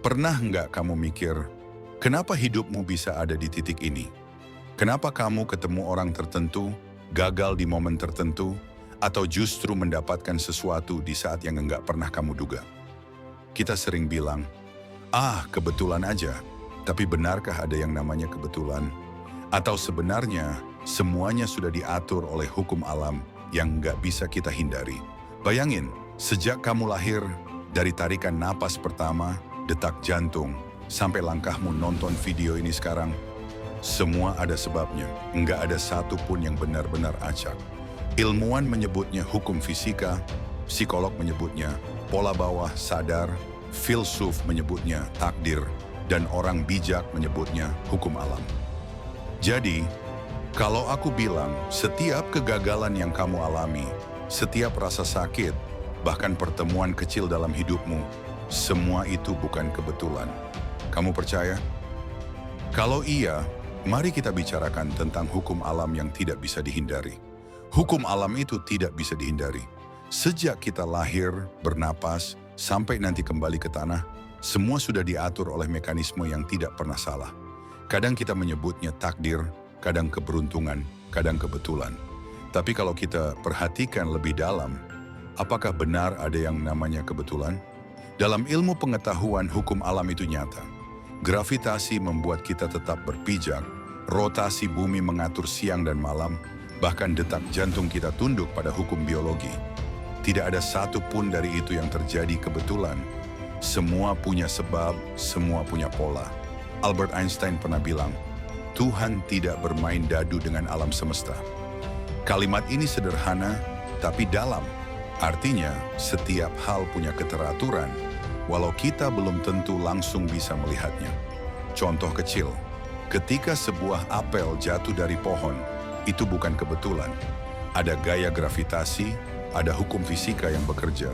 Pernah nggak kamu mikir, kenapa hidupmu bisa ada di titik ini? Kenapa kamu ketemu orang tertentu, gagal di momen tertentu, atau justru mendapatkan sesuatu di saat yang nggak pernah kamu duga? Kita sering bilang, kebetulan aja. Tapi benarkah ada yang namanya kebetulan? Atau sebenarnya semuanya sudah diatur oleh hukum alam yang nggak bisa kita hindari? Bayangin, sejak kamu lahir, dari tarikan napas pertama, detak jantung, sampai langkahmu nonton video ini sekarang, semua ada sebabnya. Nggak ada satu pun yang benar-benar acak. Ilmuwan menyebutnya hukum fisika, psikolog menyebutnya pola bawah sadar, filsuf menyebutnya takdir, dan orang bijak menyebutnya hukum alam. Jadi, kalau aku bilang setiap kegagalan yang kamu alami, setiap rasa sakit, bahkan pertemuan kecil dalam hidupmu, semua itu bukan kebetulan. Kamu percaya? Kalau iya, mari kita bicarakan tentang hukum alam yang tidak bisa dihindari. Hukum alam itu tidak bisa dihindari. Sejak kita lahir, bernapas, sampai nanti kembali ke tanah, semua sudah diatur oleh mekanisme yang tidak pernah salah. Kadang kita menyebutnya takdir, kadang keberuntungan, kadang kebetulan. Tapi kalau kita perhatikan lebih dalam, apakah benar ada yang namanya kebetulan? Dalam ilmu pengetahuan hukum alam itu nyata. Gravitasi membuat kita tetap berpijak, rotasi bumi mengatur siang dan malam, bahkan detak jantung kita tunduk pada hukum biologi. Tidak ada satu pun dari itu yang terjadi kebetulan. Semua punya sebab, semua punya pola. Albert Einstein pernah bilang, Tuhan tidak bermain dadu dengan alam semesta. Kalimat ini sederhana, tapi dalam. Artinya, setiap hal punya keteraturan, walau kita belum tentu langsung bisa melihatnya. Contoh kecil, ketika sebuah apel jatuh dari pohon, itu bukan kebetulan. Ada gaya gravitasi, ada hukum fisika yang bekerja.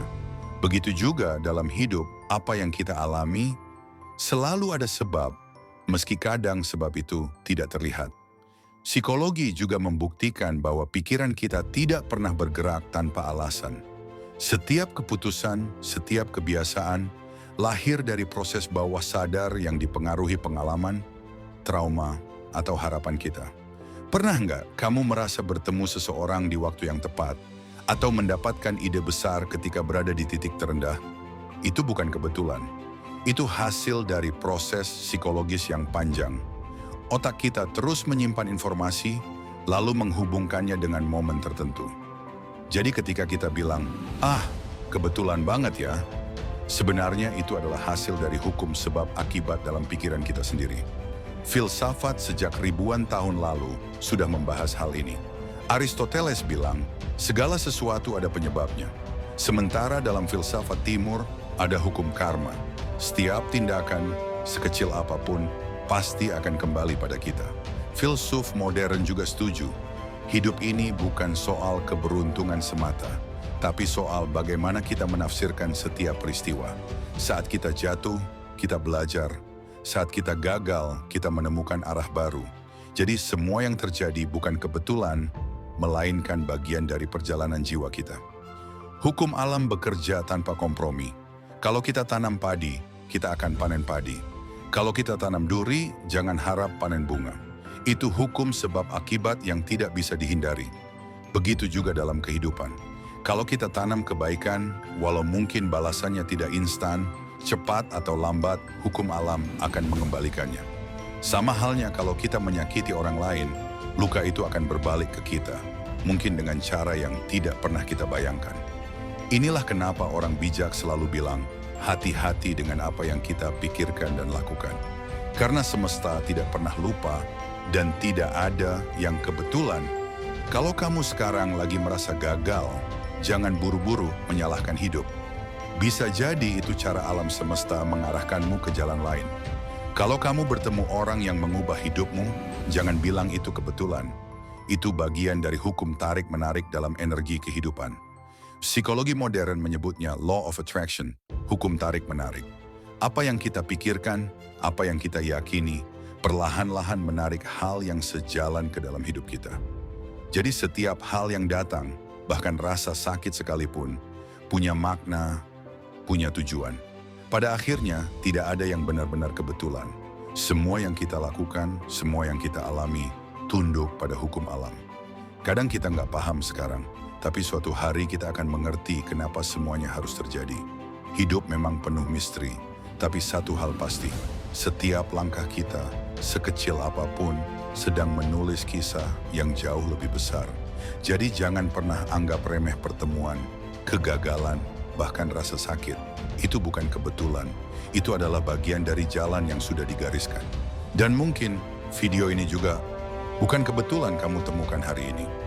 Begitu juga dalam hidup, apa yang kita alami, selalu ada sebab, meski kadang sebab itu tidak terlihat. Psikologi juga membuktikan bahwa pikiran kita tidak pernah bergerak tanpa alasan. Setiap keputusan, setiap kebiasaan, lahir dari proses bawah sadar yang dipengaruhi pengalaman, trauma, atau harapan kita. Pernah nggak kamu merasa bertemu seseorang di waktu yang tepat, atau mendapatkan ide besar ketika berada di titik terendah? Itu bukan kebetulan. Itu hasil dari proses psikologis yang panjang. Otak kita terus menyimpan informasi, lalu menghubungkannya dengan momen tertentu. Jadi ketika kita bilang, kebetulan banget ya, sebenarnya itu adalah hasil dari hukum sebab akibat dalam pikiran kita sendiri. Filsafat sejak ribuan tahun lalu sudah membahas hal ini. Aristoteles bilang, segala sesuatu ada penyebabnya. Sementara dalam filsafat timur, ada hukum karma. Setiap tindakan, sekecil apapun, pasti akan kembali pada kita. Filsuf modern juga setuju. Hidup ini bukan soal keberuntungan semata, tapi soal bagaimana kita menafsirkan setiap peristiwa. Saat kita jatuh, kita belajar. Saat kita gagal, kita menemukan arah baru. Jadi semua yang terjadi bukan kebetulan, melainkan bagian dari perjalanan jiwa kita. Hukum alam bekerja tanpa kompromi. Kalau kita tanam padi, kita akan panen padi. Kalau kita tanam duri, jangan harap panen bunga. Itu hukum sebab akibat yang tidak bisa dihindari. Begitu juga dalam kehidupan. Kalau kita tanam kebaikan, walau mungkin balasannya tidak instan, cepat atau lambat, hukum alam akan mengembalikannya. Sama halnya kalau kita menyakiti orang lain, luka itu akan berbalik ke kita, mungkin dengan cara yang tidak pernah kita bayangkan. Inilah kenapa orang bijak selalu bilang, hati-hati dengan apa yang kita pikirkan dan lakukan. Karena semesta tidak pernah lupa dan tidak ada yang kebetulan. Kalau kamu sekarang lagi merasa gagal, jangan buru-buru menyalahkan hidup. Bisa jadi itu cara alam semesta mengarahkanmu ke jalan lain. Kalau kamu bertemu orang yang mengubah hidupmu, jangan bilang itu kebetulan. Itu bagian dari hukum tarik-menarik dalam energi kehidupan. Psikologi modern menyebutnya law of attraction, hukum tarik-menarik. Apa yang kita pikirkan, apa yang kita yakini, perlahan-lahan menarik hal yang sejalan ke dalam hidup kita. Jadi setiap hal yang datang, bahkan rasa sakit sekalipun, punya makna, punya tujuan. Pada akhirnya, tidak ada yang benar-benar kebetulan. Semua yang kita lakukan, semua yang kita alami, tunduk pada hukum alam. Kadang kita nggak paham sekarang, tapi suatu hari kita akan mengerti kenapa semuanya harus terjadi. Hidup memang penuh misteri, tapi satu hal pasti, setiap langkah kita, sekecil apapun, sedang menulis kisah yang jauh lebih besar. Jadi jangan pernah anggap remeh pertemuan, kegagalan, bahkan rasa sakit. Itu bukan kebetulan, itu adalah bagian dari jalan yang sudah digariskan. Dan mungkin video ini juga bukan kebetulan kamu temukan hari ini.